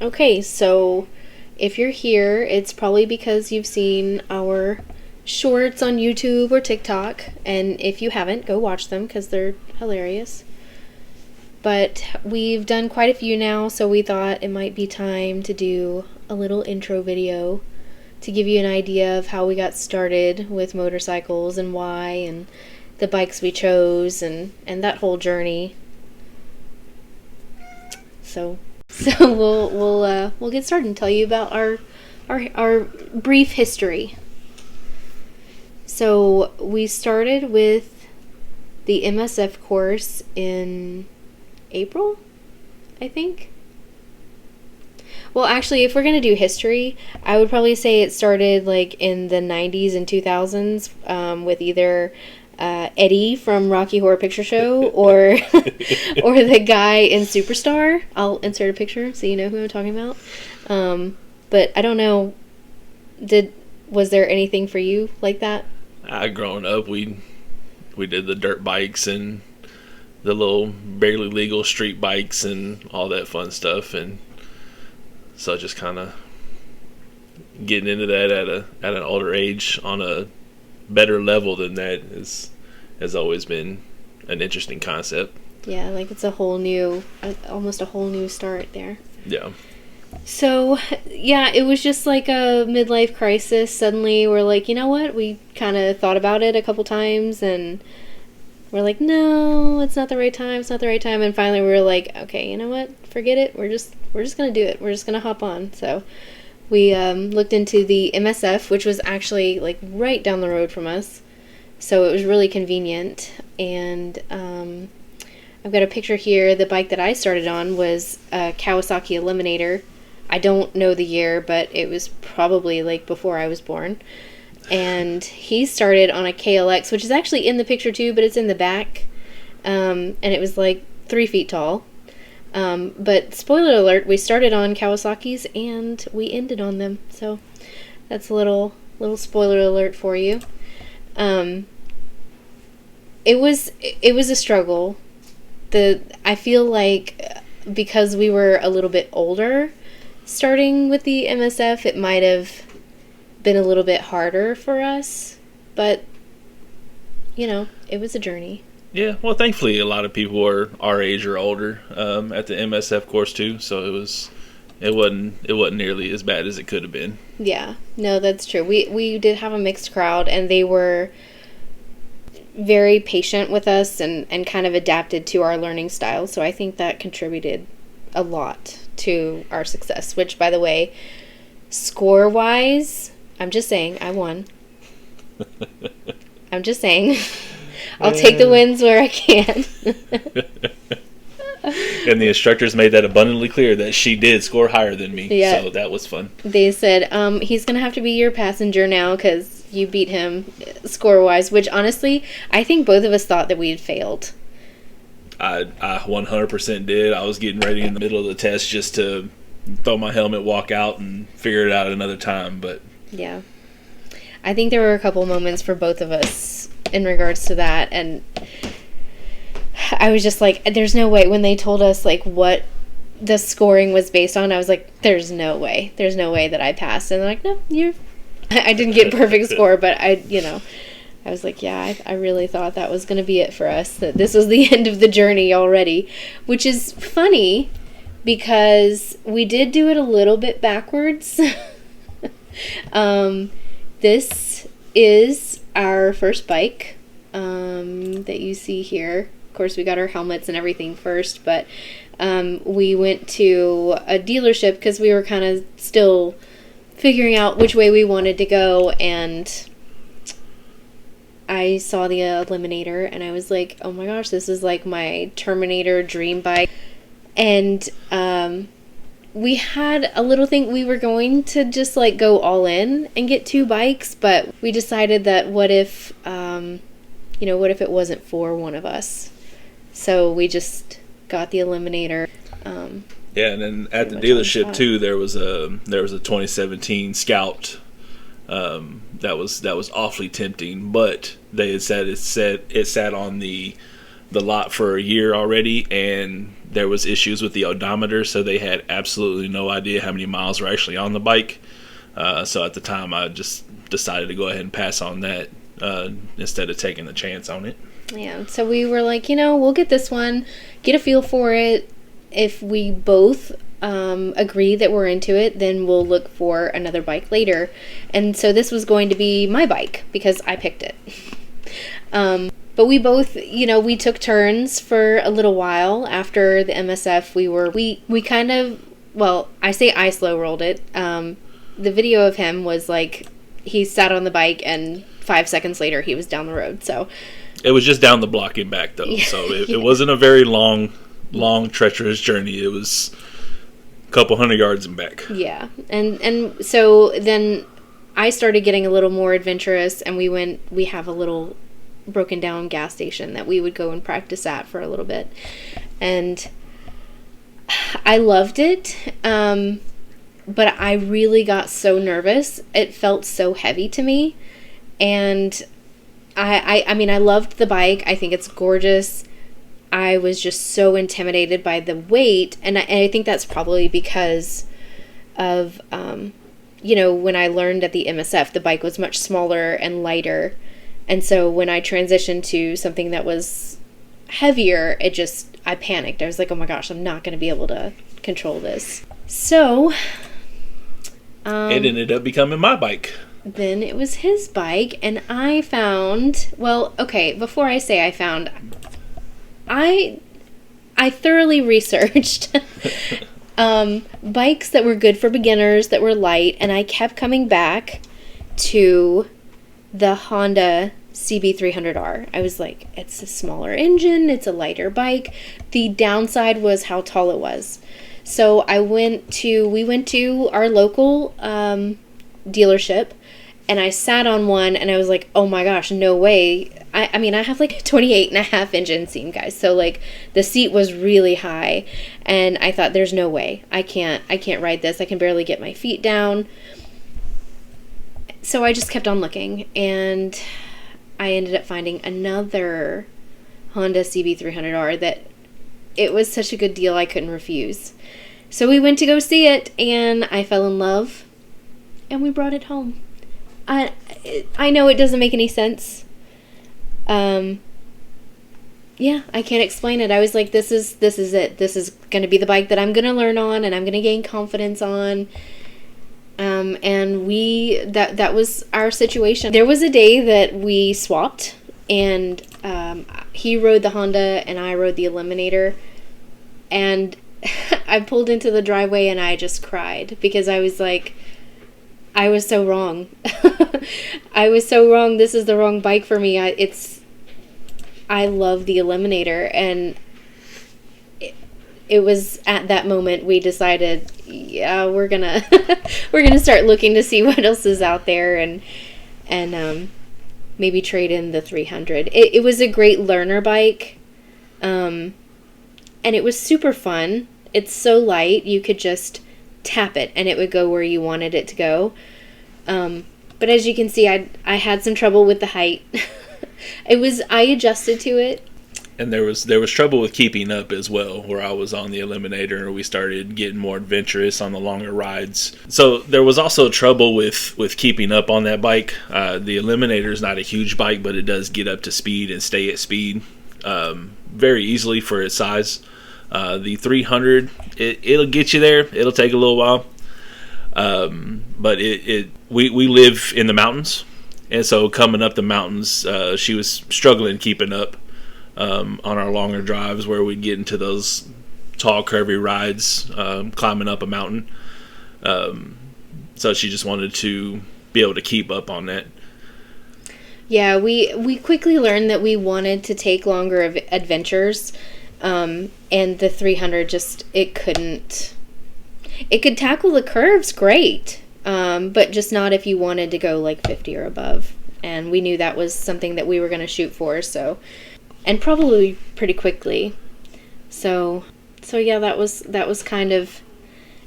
Okay, so if you're here, it's probably because you've seen our shorts on YouTube or TikTok, and if you haven't, go watch them because they're hilarious. But we've done quite a few now, so we thought it might be time to do a little intro video to give you an idea of how we got started with motorcycles and why, and the bikes we chose, and that whole journey. So we'll get started and tell you about our brief history. So we started with the MSF course in April, I think. Well, actually, if we're going to do history, I would probably say it started like in the 90s and 2000s with either Eddie from Rocky Horror Picture Show or the guy in Superstar. I'll insert a picture so you know who I'm talking about. But I don't know, was there anything for you like that? Growing up, we did the dirt bikes and the little barely legal street bikes and all that fun stuff, and so just kind of getting into that at an older age on a better level than that has always been an interesting concept. Yeah, like it's almost a whole new start there. Yeah. So, yeah, it was just like a midlife crisis. Suddenly we're like, you know what? We kind of thought about it a couple times and we're like, no, it's not the right time. It's not the right time. And finally we were like, okay, you know what? Forget it. We're just going to do it. We're just going to hop on. So we looked into the MSF, which was actually like right down the road from us. So it was really convenient. And I've got a picture here. The bike that I started on was a Kawasaki Eliminator. I don't know the year, but it was probably like before I was born. And he started on a KLX, which is actually in the picture too, but it's in the back. And it was like 3 feet tall. But spoiler alert, we started on Kawasaki's and we ended on them. So that's a little spoiler alert for you. It was a struggle. I feel like because we were a little bit older starting with the MSF, it might have been a little bit harder for us, but it was a journey. Yeah, well, thankfully a lot of people were our age or older at the MSF course too, so it wasn't nearly as bad as it could have been. Yeah, no, that's true. We did have a mixed crowd, and they were very patient with us and kind of adapted to our learning style, so I think that contributed a lot to our success, which, by the way, score-wise, I'm just saying, I won. I'm just saying. I'll take the wins where I can. And the instructors made that abundantly clear that she did score higher than me, yeah. So that was fun. They said, he's going to have to be your passenger now because you beat him score-wise, which honestly, I think both of us thought that we had failed. I 100% did. I was getting ready in the middle of the test just to throw my helmet, walk out, and figure it out another time. But yeah, I think there were a couple moments for both of us in regards to that, and I was just like, there's no way. When they told us like what the scoring was based on, I was like, there's no way that I passed. And they're like, no, I didn't get a perfect score, but I was like, yeah, I really thought that was going to be it for us, that this was the end of the journey already, which is funny because we did do it a little bit backwards. This is our first bike that you see here. Of course, we got our helmets and everything first, but we went to a dealership because we were kind of still figuring out which way we wanted to go, and I saw the Eliminator and I was like, oh my gosh, this is like my Terminator dream bike. And we had a little thing, we were going to just like go all in and get 2 bikes, but we decided that what if it wasn't for one of us? So we just got the Eliminator. Yeah, and then at the dealership too, there was a 2017 Scout that was awfully tempting, but they had said it sat on the the lot for a year already, and there was issues with the odometer, so they had absolutely no idea how many miles were actually on the bike. So at the time, I just decided to go ahead and pass on that instead of taking the chance on it. Yeah, so we were like, we'll get this one, get a feel for it. If we both agree that we're into it, then we'll look for another bike later. And so this was going to be my bike because I picked it. But we both, we took turns for a little while after the MSF. We kind of, well, I say I slow rolled it. The video of him was like, he sat on the bike and 5 seconds later he was down the road. So it was just down the block and back though. Yeah. So it wasn't a very long treacherous journey. It was a couple hundred yards and back. Yeah. And so then I started getting a little more adventurous, and we have a little broken down gas station that we would go and practice at for a little bit. And I loved it. But I really got so nervous. It felt so heavy to me. And I mean, I loved the bike. I think it's gorgeous. I was just so intimidated by the weight. And I think that's probably because of, when I learned at the MSF, the bike was much smaller and lighter. And so when I transitioned to something that was heavier, I panicked. I was like, oh my gosh, I'm not going to be able to control this. So it ended up becoming my bike. Then it was his bike, and I found, before I say I found, I thoroughly researched bikes that were good for beginners, that were light, and I kept coming back to the Honda CB300R. I was like, it's a smaller engine, it's a lighter bike. The downside was how tall it was. So we went to our local dealership, and I sat on one, and I was like, oh my gosh, no way. I mean, I have like a 28.5 inch inseam, guys. So like the seat was really high, and I thought, there's no way. I can't ride this. I can barely get my feet down. So I just kept on looking, and I ended up finding another Honda CB300R that it was such a good deal I couldn't refuse. So we went to go see it, and I fell in love, and we brought it home. I know it doesn't make any sense. Yeah, I can't explain it. I was like, this is it. This is going to be the bike that I'm going to learn on, and I'm going to gain confidence on. And that was our situation. There was a day that we swapped, and he rode the Honda and I rode the Eliminator, and I pulled into the driveway and I just cried because I was like, I was so wrong. I was so wrong. This is the wrong bike for me. I love the Eliminator, and it was at that moment we decided, yeah, we're gonna start looking to see what else is out there, and maybe trade in the 300. It was a great learner bike, and it was super fun. It's so light, you could just tap it and it would go where you wanted it to go. But as you can see, I had some trouble with the height. I adjusted to it. And there was trouble with keeping up as well, where I was on the Eliminator, we started getting more adventurous on the longer rides. So there was also trouble with keeping up on that bike. The Eliminator is not a huge bike, but it does get up to speed and stay at speed very easily for its size. The 300, it'll get you there. It'll take a little while. But we live in the mountains, and so coming up the mountains, she was struggling keeping up. On our longer drives where we'd get into those tall, curvy rides, climbing up a mountain. So she just wanted to be able to keep up on that. Yeah, we quickly learned that we wanted to take longer adventures, and the 300 it could tackle the curves great, but just not if you wanted to go like 50 or above. And we knew that was something that we were going to shoot for, and probably pretty quickly. So yeah, that was kind of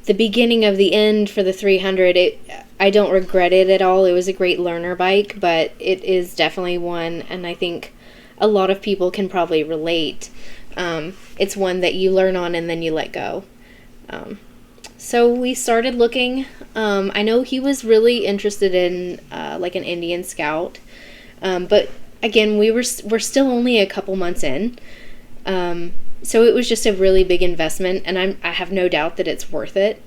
the beginning of the end for the 300. I don't regret it at all. It was a great learner bike, but it is definitely one, and I think a lot of people can probably relate. It's one that you learn on and then you let go. So we started looking. I know he was really interested in like an Indian Scout, but again, we're still only a couple months in. So it was just a really big investment, and I have no doubt that it's worth it.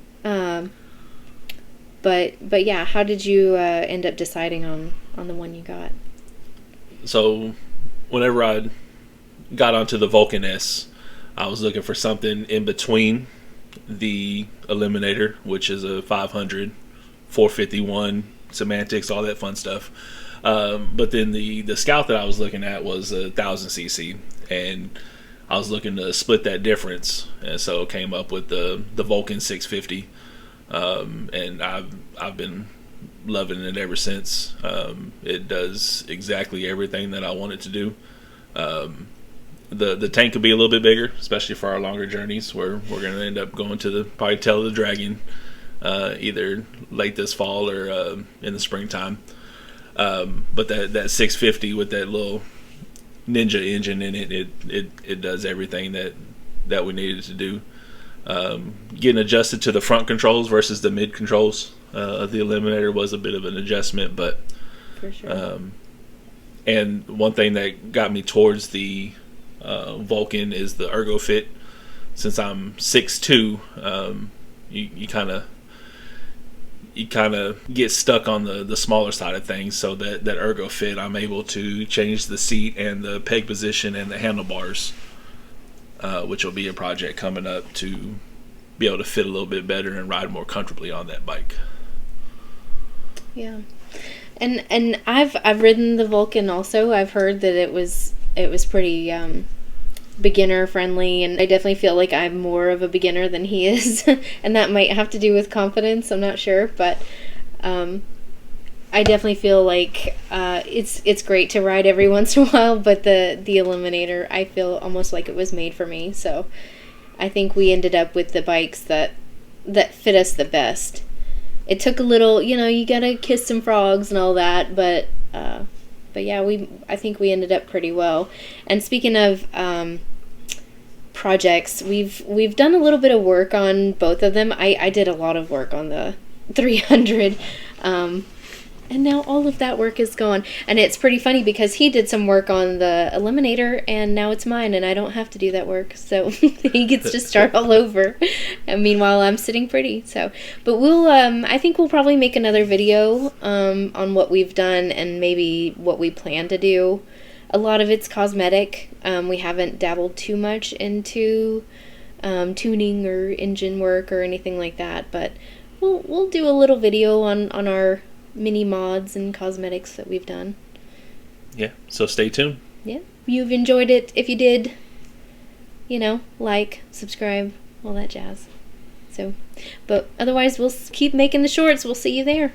But yeah, how did you end up deciding on the one you got? So whenever I got onto the Vulcan S, I was looking for something in between the Eliminator, which is a 500, 451, semantics, all that fun stuff. But then the Scout that I was looking at was 1,000cc, and I was looking to split that difference, and so came up with the Vulcan 650, and I've been loving it ever since. It does exactly everything that I want it to do. The tank could be a little bit bigger, especially for our longer journeys, where we're going to end up going to the probably Tail of the Dragon, either late this fall or in the springtime. But that 650 with that little Ninja engine in it, it does everything that we needed to do. Getting adjusted to the front controls versus the mid controls of the Eliminator was a bit of an adjustment, but For sure. And one thing that got me towards the Vulcan is the ergo fit. Since I'm 6'2", you kind of get stuck on the smaller side of things. So that ergo fit, I'm able to change the seat and the peg position and the handlebars, which will be a project coming up to be able to fit a little bit better and ride more comfortably on that bike. Yeah. And I've ridden the Vulcan also. I've heard that it was pretty beginner friendly, and I definitely feel like I'm more of a beginner than he is, and that might have to do with confidence. I'm not sure, but I definitely feel like it's great to ride every once in a while. But the Eliminator, I feel almost like it was made for me. So I think we ended up with the bikes that fit us the best. It took a little, you gotta kiss some frogs and all that, but yeah, I think we ended up pretty well. And speaking of projects, we've done a little bit of work on both of them. I did a lot of work on the 300, and now all of that work is gone. And it's pretty funny because he did some work on the Eliminator, and now it's mine, and I don't have to do that work. So he gets to start all over. And meanwhile, I'm sitting pretty. So, but I think we'll probably make another video on what we've done and maybe what we plan to do. A lot of it's cosmetic. We haven't dabbled too much into tuning or engine work or anything like that, but we'll do a little video on our mini mods and cosmetics that we've done. Yeah, so stay tuned. Yeah, you've enjoyed it. If you did, like, subscribe, all that jazz. So, but otherwise, we'll keep making the shorts. We'll see you there.